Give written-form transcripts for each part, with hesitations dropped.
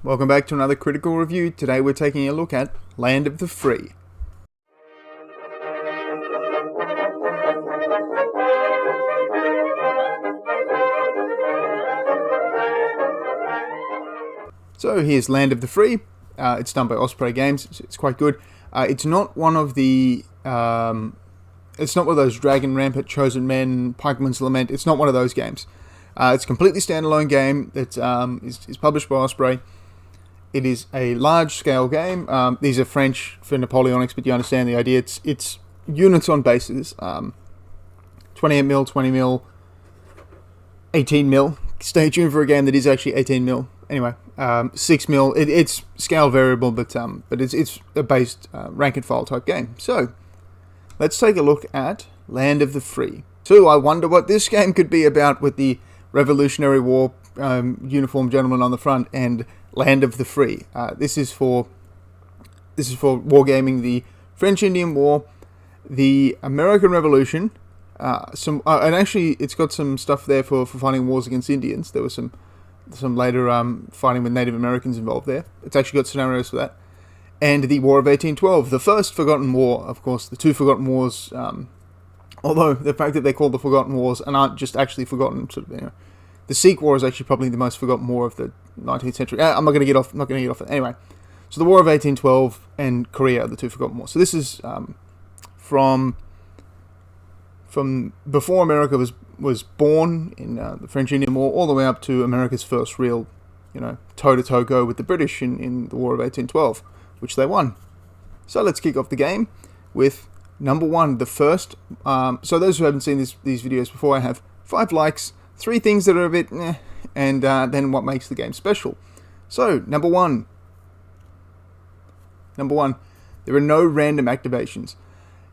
Welcome back to another critical review. Today we're taking a look at Land of the Free. So here's Land of the Free. It's done by Osprey Games. It's quite good. It's not one of the... it's not one of those Dragon Rampart, Chosen Men, Pikeman's Lament. It's not one of those games. It's a completely standalone game that is published by Osprey. It is a large-scale game. These are French for Napoleonics, but you understand the idea. It's units on bases. 28mm, 20mm, 18mm. Stay tuned for a game that is actually 18mm. Anyway, 6mm. It's scale variable, but it's a based rank and file type game. So let's take a look at Land of the Free. So I wonder what this game could be about with the Revolutionary War uniformed gentleman on the front and Land of the Free. This is for wargaming the French Indian War, the American Revolution, and actually it's got some stuff there for fighting wars against Indians. There was some later fighting with Native Americans involved there. It's actually got scenarios for that. And the War of 1812, the first Forgotten War, of course, the two Forgotten Wars. Although the fact that they're called the Forgotten Wars and aren't just actually forgotten, the Sikh War is actually probably the most forgotten war of the 19th century. I'm not going to get off. It. Anyway, so the War of 1812 and Korea are the two forgotten wars. So this is from before America was born in the French Indian War, all the way up to America's first real, toe-to-toe go with the British in the War of 1812, which they won. So let's kick off the game with number one, the first. So those who haven't seen these videos before, I have 5 likes, 3 things that are a bit and then what makes the game special. So, number one, there are no random activations.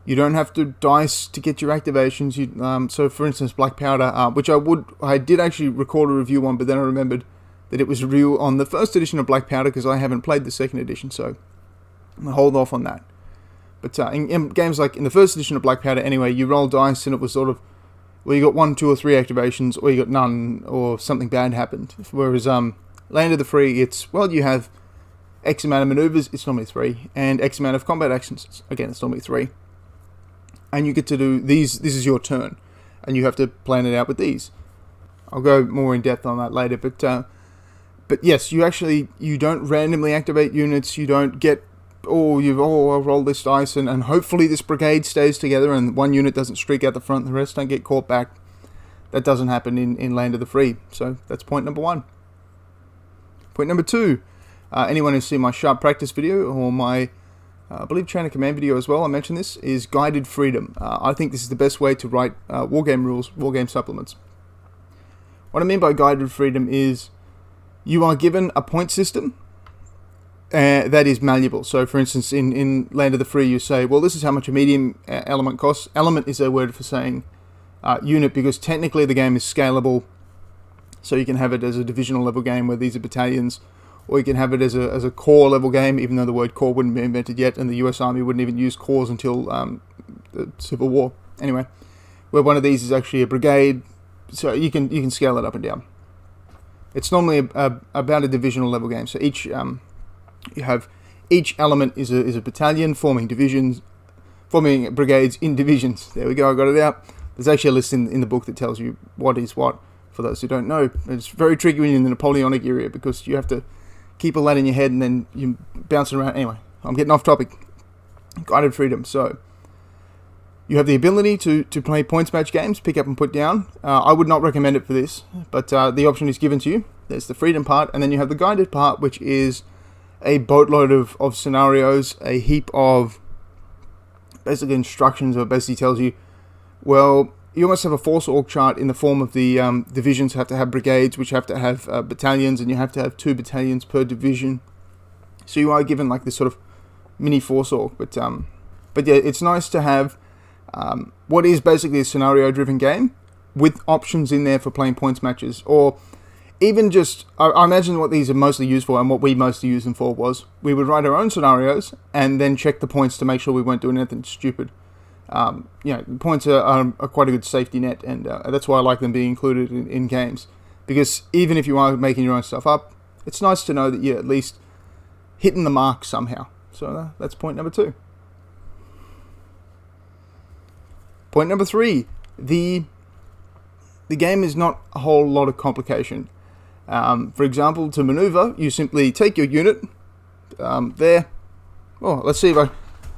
You don't have to dice to get your activations. So, for instance, Black Powder, which I did actually record a review on, but then I remembered that it was a review on the first edition of Black Powder because I haven't played the second edition, so I'm going to hold off on that. But in games like in the first edition of Black Powder, anyway, you roll dice and it was sort of, well, you got 1, 2, or 3 activations, or you got none, or something bad happened. Whereas Land of the Free, it's, well, you have X amount of maneuvers, it's normally 3, and X amount of combat actions, again, it's normally 3. And you get to do these, this is your turn, and you have to plan it out with these. I'll go more in depth on that later, but yes, you don't randomly activate units, you don't get, I'll roll this dice and hopefully this brigade stays together and one unit doesn't streak out the front and the rest don't get caught back. That doesn't happen in Land of the Free. So that's point number 1. Point number 2, anyone who's seen my Sharp Practice video or my, I believe, Chain of Command video as well, I mentioned this, is Guided Freedom. I think this is the best way to write wargame rules, wargame supplements. What I mean by Guided Freedom is you are given a point system that is malleable. So, for instance, in Land of the Free, you say, well, this is how much a medium element costs. Element is a word for saying unit, because technically the game is scalable. So you can have it as a divisional level game where these are battalions, or you can have it as a corps level game, even though the word corps wouldn't be invented yet, and the US Army wouldn't even use corps until the Civil War. Anyway, where one of these is actually a brigade, so you can scale it up and down. It's normally about a divisional level game. So each you have each element is a battalion forming divisions, forming brigades in divisions. There we go, I got it out. There's actually a list in the book that tells you what is what, for those who don't know. It's very tricky when you're in the Napoleonic era because you have to keep all that in your head and then you bounce it around. Anyway, I'm getting off topic. Guided Freedom. So you have the ability to play points match games, pick up and put down. I would not recommend it for this, but the option is given to you. There's the freedom part, and then you have the guided part, which is a boatload of scenarios, a heap of basically instructions, or basically tells you, well, you almost have a force org chart in the form of the divisions have to have brigades, which have to have battalions, and you have to have 2 battalions per division. So you are given like this sort of mini force org, but yeah, it's nice to have what is basically a scenario-driven game with options in there for playing points matches, or even just, I imagine what these are mostly used for, and what we mostly use them for was, we would write our own scenarios, and then check the points to make sure we weren't doing anything stupid. Points are quite a good safety net, and that's why I like them being included in games. Because even if you are making your own stuff up, it's nice to know that you're at least hitting the mark somehow. So that's point number 2. Point number 3, the game is not a whole lot of complication. For example, to maneuver, you simply take your unit there. Oh, let's see if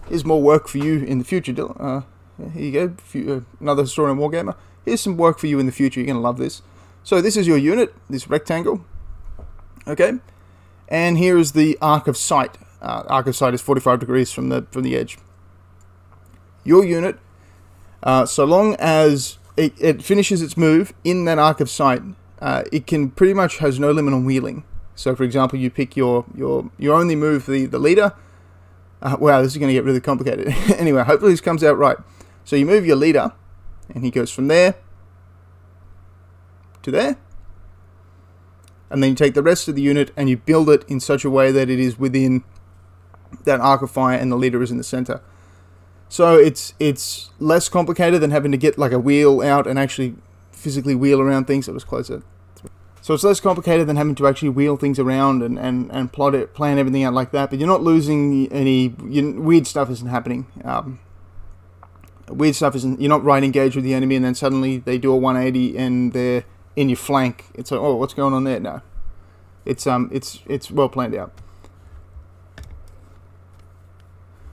here's more work for you in the future, Dylan. Here you go, another historian wargamer. Here's some work for you in the future. You're going to love this. So this is your unit, this rectangle. Okay, and here is the arc of sight. Arc of sight is 45 degrees from the edge. Your unit, so long as it finishes its move in that arc of sight, it can pretty much has no limit on wheeling. So, for example, you pick your only move the leader. Wow, this is going to get really complicated. Anyway, hopefully this comes out right. So you move your leader, and he goes from there to there. And then you take the rest of the unit and you build it in such a way that it is within that arc of fire and the leader is in the center. So it's less complicated than having to get like a wheel out and actually physically wheel around things. I'll just close it. So it's less complicated than having to actually wheel things around and plan everything out like that. But you're not losing any weird stuff isn't happening. Weird stuff isn't. You're not right engaged with the enemy and then suddenly they do a 180 and they're in your flank. It's like, oh, what's going on there? No, it's well planned out.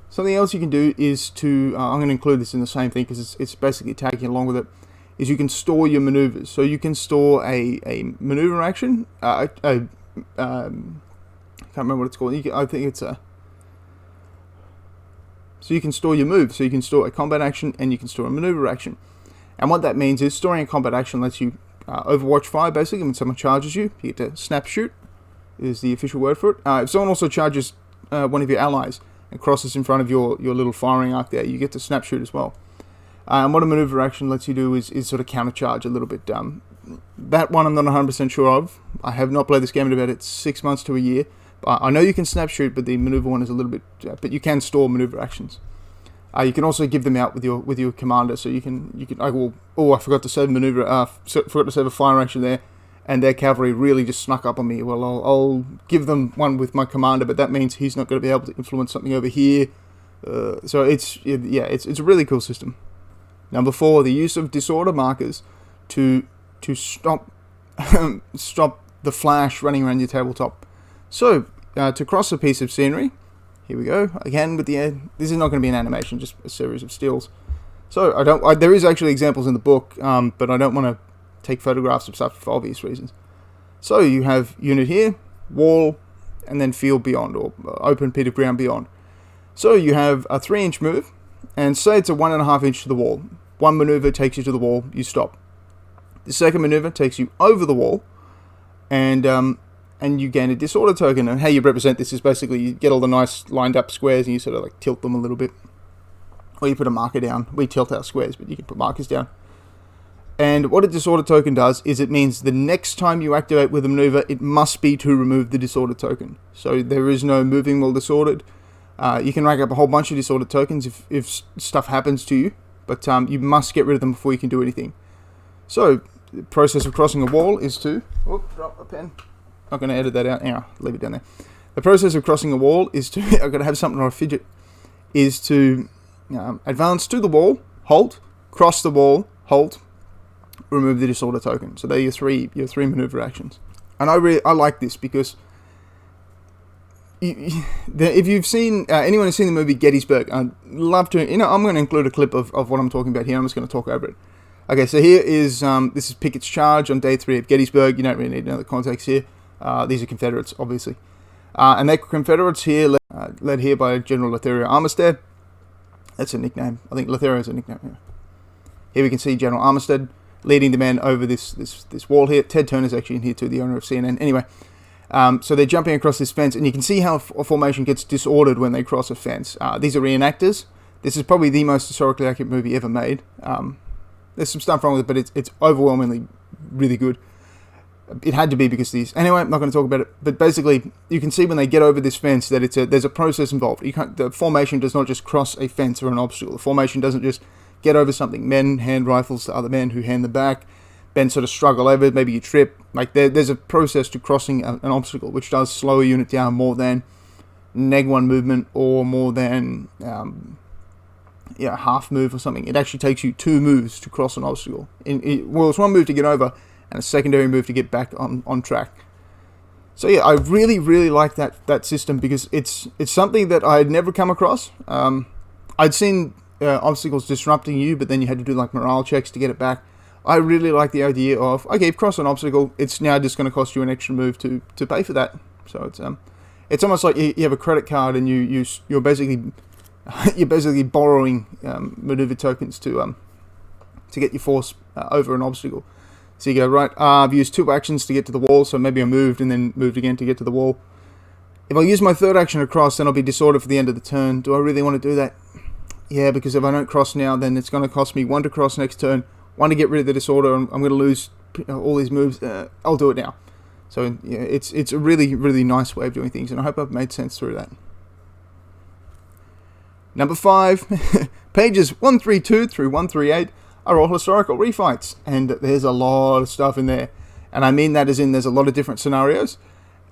Something else you can do is to I'm going to include this in the same thing because it's basically tagging along with it. Is you can store your maneuvers. So you can store a maneuver action. I can't remember what it's called. I think it's a. So you can store your move. So you can store a combat action and you can store a maneuver action. And what that means is storing a combat action lets you overwatch fire. Basically, when someone charges you, you get to snap shoot. Is the official word for it. If someone also charges one of your allies and crosses in front of your little firing arc there, you get to snap shoot as well. And what a maneuver action lets you do is sort of countercharge a little bit. That one I'm not 100% sure of. I have not played this game in about 6 months to a year. I know you can snap shoot, but the maneuver one is a little bit. But you can store maneuver actions. You can also give them out with your commander. So you can. I forgot to save maneuver. Forgot to save a fire action there, and their cavalry really just snuck up on me. Well, I'll give them one with my commander, but that means he's not going to be able to influence something over here. So it's a really cool system. Number 4, the use of disorder markers to stop stop the flash running around your tabletop. So to cross a piece of scenery, here we go again with this is not going to be an animation, just a series of stills. So there is actually examples in the book, but I don't want to take photographs of stuff for obvious reasons. So you have unit here, wall, and then field beyond or open bit of ground beyond. So you have a 3-inch move. And say it's a 1.5 inch to the wall. One maneuver takes you to the wall, you stop. The second maneuver takes you over the wall, and you gain a disorder token. And how you represent this is basically you get all the nice lined up squares and you sort of like tilt them a little bit. Or you put a marker down. We tilt our squares, but you can put markers down. And what a disorder token does is it means the next time you activate with a maneuver, it must be to remove the disorder token. So there is no moving while disordered. You can rack up a whole bunch of disordered tokens if stuff happens to you, but you must get rid of them before you can do anything. So, the process of crossing a wall is to... drop a pen. Not going to edit that out. Yeah, leave it down there. The process of crossing a wall is to... I've got to have something or a fidget. Is to advance to the wall, halt, cross the wall, halt, remove the disorder token. So they're your three maneuver actions. And I like this because... if you've seen anyone who's seen the movie Gettysburg, I'd love to. I'm going to include a clip of what I'm talking about here. I'm just going to talk over it. Okay, so here is this is Pickett's charge on day 3 of Gettysburg. You don't really need to know the context here. These are Confederates, obviously, and they're Confederates here, led here by General Lothario Armistead. That's a nickname. I think Lothario is a nickname. Yeah. Here we can see General Armistead leading the men over this wall here. Ted Turner's actually in here too, the owner of CNN. Anyway. So they're jumping across this fence, and you can see how a formation gets disordered when they cross a fence. These are reenactors. This is probably the most historically accurate movie ever made. There's some stuff wrong with it, but it's overwhelmingly really good. It had to be because these... Anyway, I'm not going to talk about it, but basically, you can see when they get over this fence that there's a process involved. The formation does not just cross a fence or an obstacle. The formation doesn't just get over something. Men hand rifles to other men who hand them back. then sort of struggle over, maybe you trip. Like there's a process to crossing an obstacle, which does slow a unit down more than -1 movement or more than half move or something. It actually takes you 2 moves to cross an obstacle. Well, it's 1 move to get over and a secondary move to get back on track. So yeah, I really, really like that system because it's something that I had never come across. I'd seen obstacles disrupting you, but then you had to do like morale checks to get it back. I really like the idea of, okay, you've crossed an obstacle, it's now just going to cost you an extra move to pay for that. So it's almost like you have a credit card and you're basically borrowing maneuver tokens to get your force over an obstacle. So you go, right, I've used 2 actions to get to the wall, so maybe I moved and then moved again to get to the wall. If I use my 3rd action to cross, then I'll be disordered for the end of the turn. Do I really want to do that? Yeah, because if I don't cross now, then it's going to cost me 1 to cross next turn, 1 to get rid of the disorder, and I'm going to lose all these moves. I'll do it now. So yeah, it's a really, really nice way of doing things, and I hope I've made sense through that. Number 5, pages 132 through 138 are all historical refights, and there's a lot of stuff in there. And I mean that as in there's a lot of different scenarios,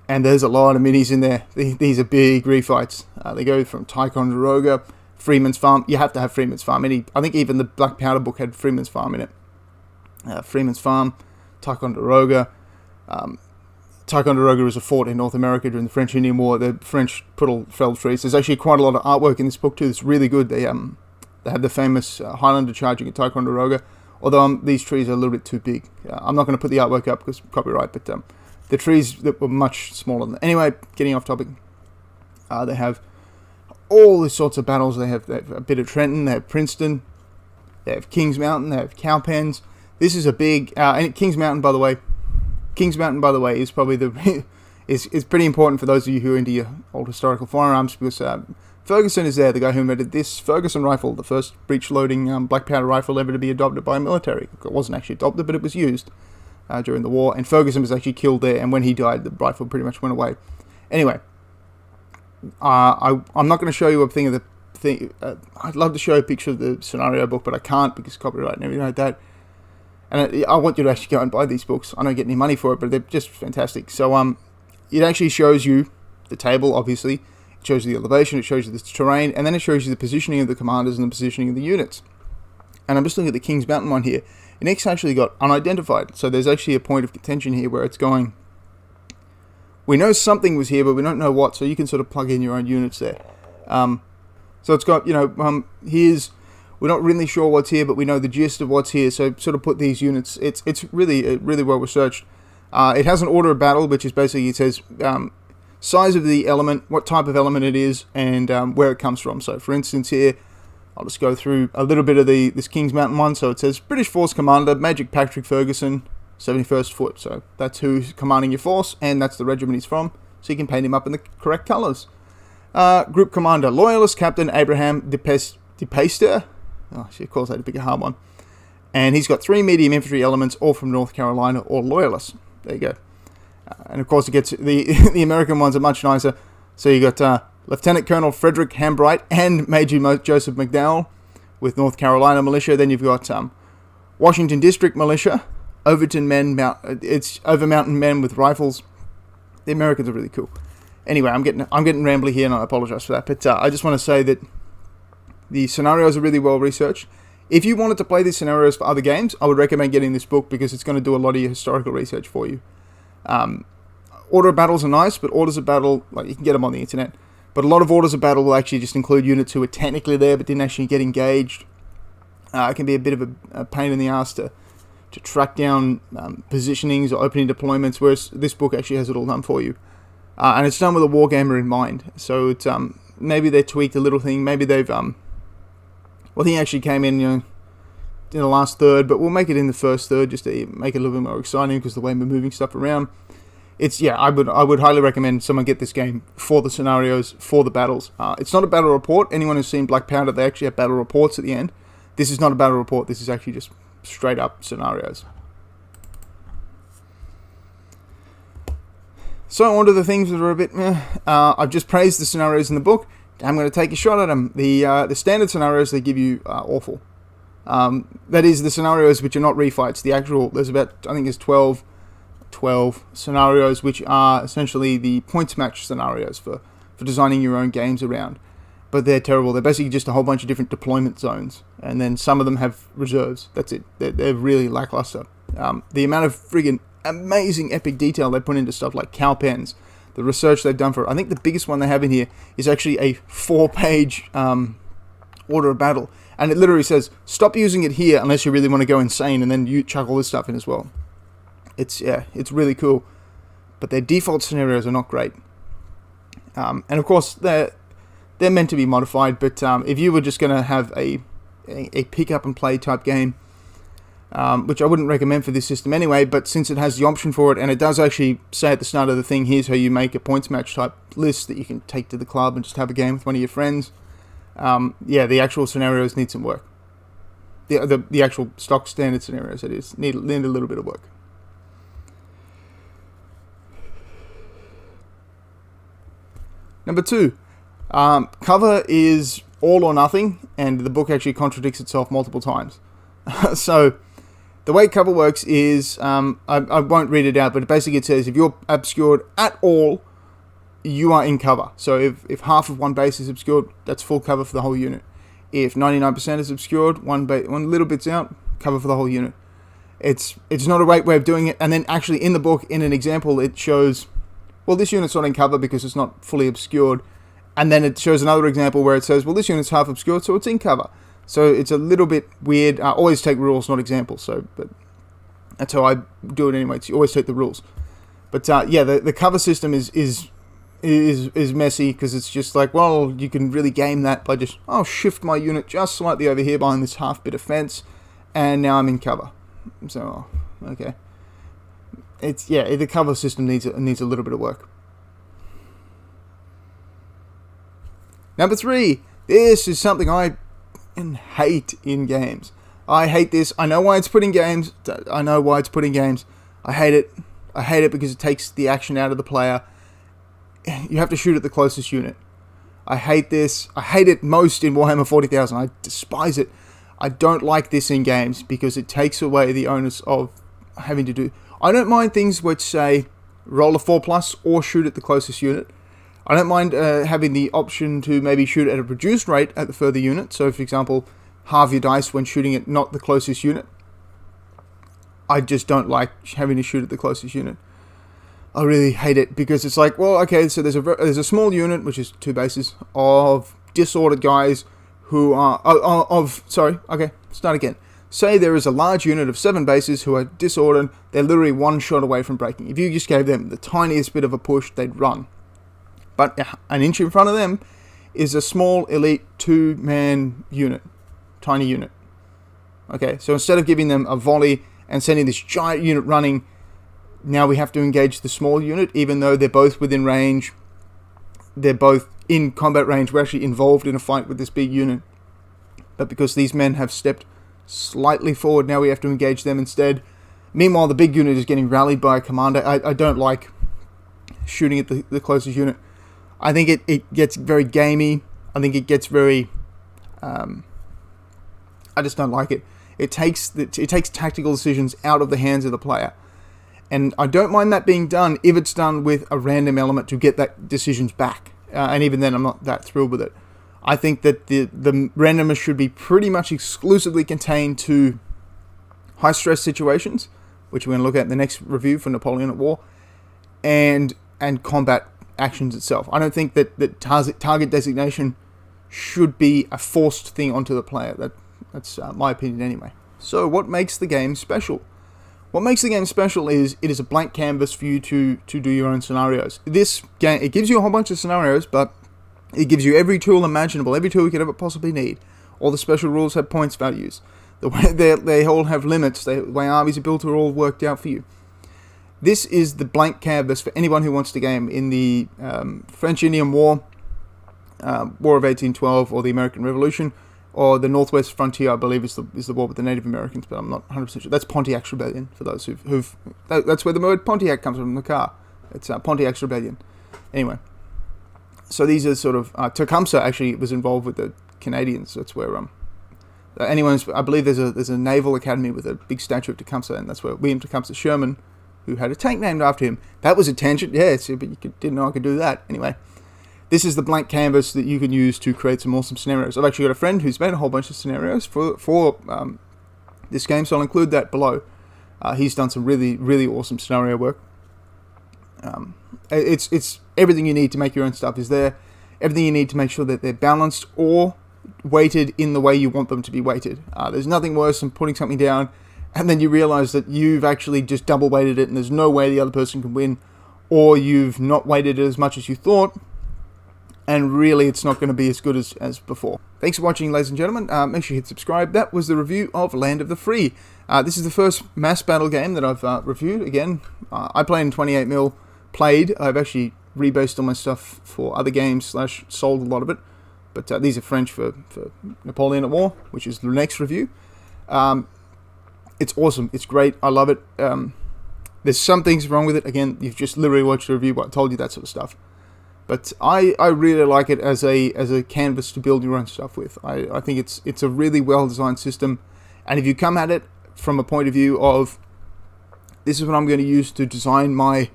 and there's a lot of minis in there. These are big refights. They go from Ticonderoga, Freeman's Farm. You have to have Freeman's Farm. I think even the Black Powder book had Freeman's Farm in it. Freeman's Farm, Ticonderoga. Ticonderoga is a fort in North America during the French Indian War. The French put all felled trees. There's actually quite a lot of artwork in this book too. It's really good. They have the famous Highlander charging at Ticonderoga, although these trees are a little bit too big. I'm not going to put the artwork up because copyright, but the trees that were much smaller than that. Anyway, getting off topic. They have all these sorts of battles. They have a bit of Trenton, they have Princeton, they have Kings Mountain, they have Cowpens. This is a big, and Kings Mountain, by the way, is probably is pretty important for those of you who are into your old historical firearms, because Ferguson is there, the guy who invented this Ferguson rifle, the first breech-loading black powder rifle ever to be adopted by a military. It wasn't actually adopted, but it was used during the war, and Ferguson was actually killed there, and when he died, the rifle pretty much went away. Anyway, I'm not going to show you a thing of the thing. I'd love to show you a picture of the scenario book, but I can't because copyright and everything like that. And I want you to actually go and buy these books. I don't get any money for it, but they're just fantastic. So it actually shows you the table, obviously. It shows you the elevation, it shows you the terrain, and then it shows you the positioning of the commanders and the positioning of the units. And I'm just looking at the Kings Mountain one here. And it's actually got unidentified. So there's actually a point of contention here where it's going, we know something was here, but we don't know what, so you can sort of plug in your own units there. So it's got, we're not really sure what's here, but we know the gist of what's here, so sort of put these units, it's really well researched. It has an order of battle, which is basically, it says size of the element, what type of element it is, and where it comes from. So for instance here, I'll just go through a little bit of this Kings Mountain one. So it says British Force Commander, Major Patrick Ferguson, 71st Foot. So that's who's commanding your force, and that's the regiment he's from. So you can paint him up in the correct colours. Group Commander, Loyalist Captain Abraham DePaster. Oh, she calls that a big hard one. And he's got 3 medium infantry elements, all from North Carolina, or Loyalists. There you go. And of course, it gets the American ones are much nicer. So you got Lieutenant Colonel Frederick Hambright and Major Joseph McDowell with North Carolina Militia. Then you've got Washington District Militia, Overton men, it's over mountain men with rifles. The Americans are really cool. Anyway, I'm getting rambly here, and I apologize for that. But I just want to say that the scenarios are really well researched. If you wanted to play these scenarios for other games, I would recommend getting this book because it's going to do a lot of your historical research for you. Order of battles are nice, but orders of battle, like you can get them on the internet. But a lot of orders of battle will actually just include units who are technically there but didn't actually get engaged. It can be a bit of a pain in the ass to track down positionings or opening deployments, whereas this book actually has it all done for you. And it's done with a wargamer in mind. So it's maybe they tweaked a little thing, maybe they've well, he actually came in, in the last third, but we'll make it in the first third just to make it a little bit more exciting because the way we're moving stuff around. It's, yeah, I would highly recommend someone get this game for the scenarios, for the battles. It's not a battle report. Anyone who's seen Black Powder, they actually have battle reports at the end. This is not a battle report. This is actually just straight up scenarios. So on to the things that are a bit I've just praised the scenarios in the book. I'm going to take a shot at them. The standard scenarios they give you are awful. That is the scenarios which are not refights. The actual, there's about, I think there's 12 scenarios which are essentially the points match scenarios for designing your own games around. But they're terrible. They're basically just a whole bunch of different deployment zones, and then some of them have reserves. That's it. They're really lackluster. The amount of friggin' amazing epic detail they put into stuff like cow pens, the research they've done for it. I think the biggest one they have in here is actually a 4-page order of battle, and it literally says, stop using it here unless you really want to go insane, and then you chuck all this stuff in as well. It's really cool, but their default scenarios are not great. And of course, they're meant to be modified, but if you were just going to have a pick up and play type game, which I wouldn't recommend for this system anyway, but since it has the option for it, and it does actually say at the start of the thing, here's how you make a points match type list that you can take to the club and just have a game with one of your friends. The actual scenarios need some work. The actual stock standard scenarios, that is, need a little bit of work. Number 2. Cover is all or nothing, and the book actually contradicts itself multiple times. So, the way cover works is, I won't read it out, but basically it says if you're obscured at all, you are in cover. So if half of one base is obscured, that's full cover for the whole unit. If 99% is obscured, one little bit's out, cover for the whole unit. It's not a right way of doing it, and then actually in the book, in an example, it shows, well, this unit's not in cover because it's not fully obscured. And then it shows another example where it says, well, this unit's half obscured, so it's in cover. So it's a little bit weird. I always take rules, not examples. But that's how I do it anyway. You always take the rules. But the cover system is messy because it's just like, well, you can really game that by just, I'll shift my unit just slightly over here behind this half bit of fence, and now I'm in cover. So, okay. The cover system needs a little bit of work. Number 3, this is something I hate in games. I hate this. I know why it's put in games. I hate it. I hate it because it takes the action out of the player. You have to shoot at the closest unit. I hate this. I hate it most in Warhammer 40,000. I despise it. I don't like this in games because it takes away the onus of having to do... I don't mind things which say roll a 4+ or shoot at the closest unit. I don't mind having the option to maybe shoot at a reduced rate at the further unit. So, for example, halve your dice when shooting at not the closest unit. I just don't like having to shoot at the closest unit. I really hate it because it's like, well, okay, so there's a small unit, which is 2 bases, of disordered guys who are... start again. Say there is a large unit of 7 bases who are disordered. They're literally 1 shot away from breaking. If you just gave them the tiniest bit of a push, they'd run. But an inch in front of them is a small elite 2-man unit. Tiny unit. Okay, so instead of giving them a volley and sending this giant unit running, now we have to engage the small unit, even though they're both within range. They're both in combat range. We're actually involved in a fight with this big unit. But because these men have stepped slightly forward, now we have to engage them instead. Meanwhile, the big unit is getting rallied by a commander. I don't like shooting at the closest unit. I think it gets very gamey. I think it gets very... I just don't like it. It takes tactical decisions out of the hands of the player. And I don't mind that being done if it's done with a random element to get that decisions back. And even then, I'm not that thrilled with it. I think that the randomness should be pretty much exclusively contained to high-stress situations, which we're going to look at in the next review for Napoleon at War, and combat actions itself. I don't think that target designation should be a forced thing onto the player. That's my opinion anyway. So what makes the game special? What makes the game special is it is a blank canvas for you to do your own scenarios. This game, it gives you a whole bunch of scenarios, but it gives you every tool imaginable, every tool you could ever possibly need. All the special rules have points values. The way they all have limits, the way armies are built are all worked out for you. This is the blank canvas for anyone who wants to game in the French-Indian War, War of 1812, or the American Revolution, or the Northwest Frontier, I believe, is the war with the Native Americans, but I'm not 100% sure. That's Pontiac's Rebellion, for those that's where the word Pontiac comes from the car. It's Pontiac's Rebellion. Anyway, so these are sort of... Tecumseh actually was involved with the Canadians. That's where I believe there's a naval academy with a big statue of Tecumseh, and that's where William Tecumseh Sherman, who had a tank named after him. That was a tangent, yeah, but you didn't know I could do that. Anyway, this is the blank canvas that you can use to create some awesome scenarios. I've actually got a friend who's made a whole bunch of scenarios for this game, so I'll include that below. He's done some really, really awesome scenario work. It's everything you need to make your own stuff is there. Everything you need to make sure that they're balanced or weighted in the way you want them to be weighted. There's nothing worse than putting something down and then you realize that you've actually just double weighted it and there's no way the other person can win, or you've not weighted it as much as you thought, and really it's not going to be as good as before. Thanks for watching, ladies and gentlemen. Make sure you hit subscribe. That was the review of Land of the Free. This is the first mass battle game that I've reviewed. Again, I play in 28mm played. I've actually rebased all my stuff for other games / sold a lot of it. But these are French for Napoleon at War, which is the next review. It's awesome. It's great. I love it. There's some things wrong with it. Again, you've just literally watched the review, but I told you that sort of stuff. But I really like it as a canvas to build your own stuff with. I think it's a really well-designed system. And if you come at it from a point of view of, this is what I'm going to use to design my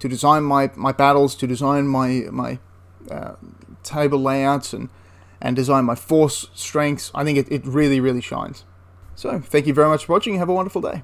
battles, to design my table layouts and design my force strengths, I think it really, really shines. So, thank you very much for watching. Have a wonderful day.